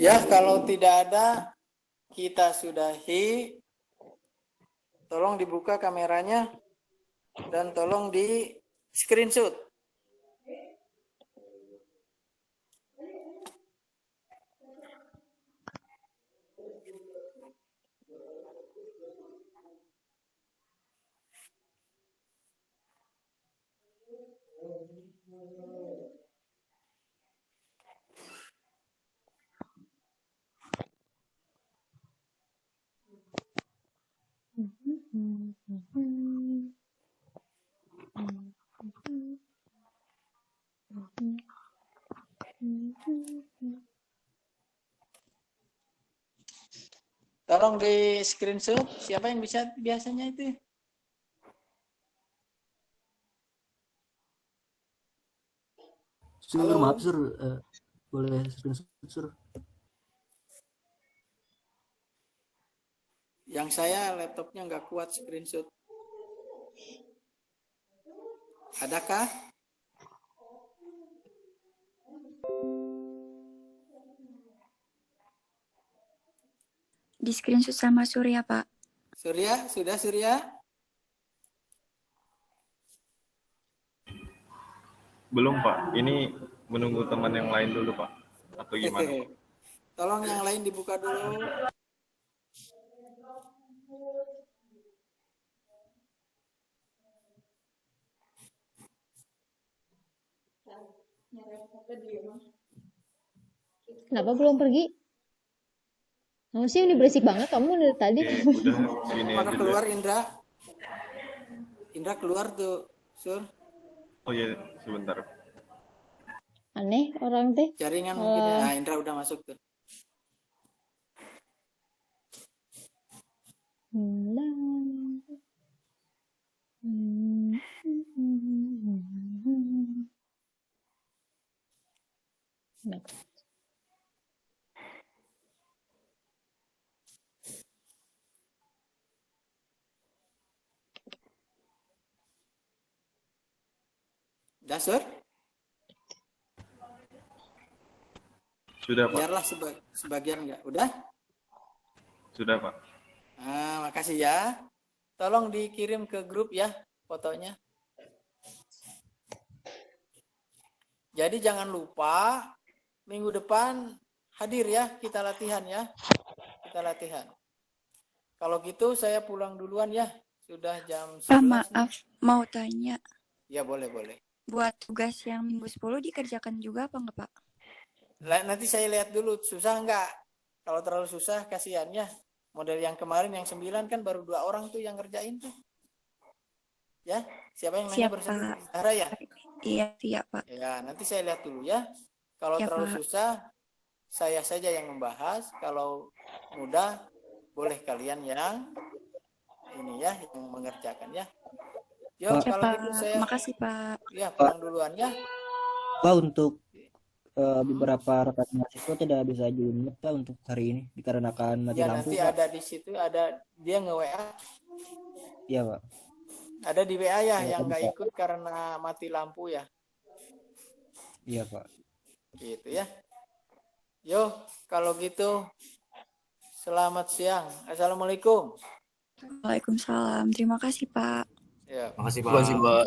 Ya, kalau tidak ada, kita sudahi. Tolong dibuka kameranya dan tolong di screenshot. Tolong di screenshot. Siapa yang bisa biasanya itu? Sur, Halo. maaf sur, boleh screenshot sur? Yang saya laptopnya nggak kuat screenshot. Adakah? Di screenshot sama Surya, Pak. Surya, sudah Surya? Belum Pak, ini menunggu teman yang lain dulu Pak, atau gimana Pak? Tolong yang lain dibuka dulu. Kenapa belum pergi? Kamu sih ini berisik banget kamu dari tadi. Oke, udah segini Mana aja keluar deh. Indra? Indra keluar tuh, Sur. Oh iya, sebentar. Aneh orang teh. Jaringan mungkin ya. Nah, Indra udah masuk tuh. Udah, Sur? Sudah Pak, Biarlah sebagian enggak. Udah? sudah Pak. Nah, makasih ya. Tolong dikirim ke grup ya fotonya. Jadi jangan lupa minggu depan hadir ya, kita latihan ya. Kita latihan. Kalau gitu saya pulang duluan ya. Sudah jam 11. Pak, maaf, mau tanya. Ya boleh. Buat tugas yang minggu 10 dikerjakan juga apa enggak, Pak? Nanti saya lihat dulu, susah enggak? Kalau terlalu susah, kasihan ya. Model yang kemarin yang 9 kan baru 2 orang tuh yang ngerjain tuh. Ya, siapa yang nanya Siap, barusan? Pak. Sarah ya? Iya, siap, Pak. Ya, nanti saya lihat dulu ya. Kalau Ya, terlalu Pak. susah, saya saja yang membahas. Kalau mudah, boleh kalian yang ini ya, yang mengerjakan ya. Yo, Pak. Ya, kalau Pak. gitu saya Makasih, Pak. ya pulang duluan ya. Pak, untuk beberapa rekan mahasiswa tidak bisa join Pak untuk hari ini dikarenakan mati Ya lampu nanti Pak. ada di situ, ada dia nge-WA. Iya Pak. Ada di WA ya Ya, yang kan, nggak Pak. ikut karena mati lampu ya. Iya Pak. Gitu ya. Yo, kalau gitu selamat siang. Assalamualaikum. Waalaikumsalam. Terima kasih, Pak. Ya. Makasih Pak.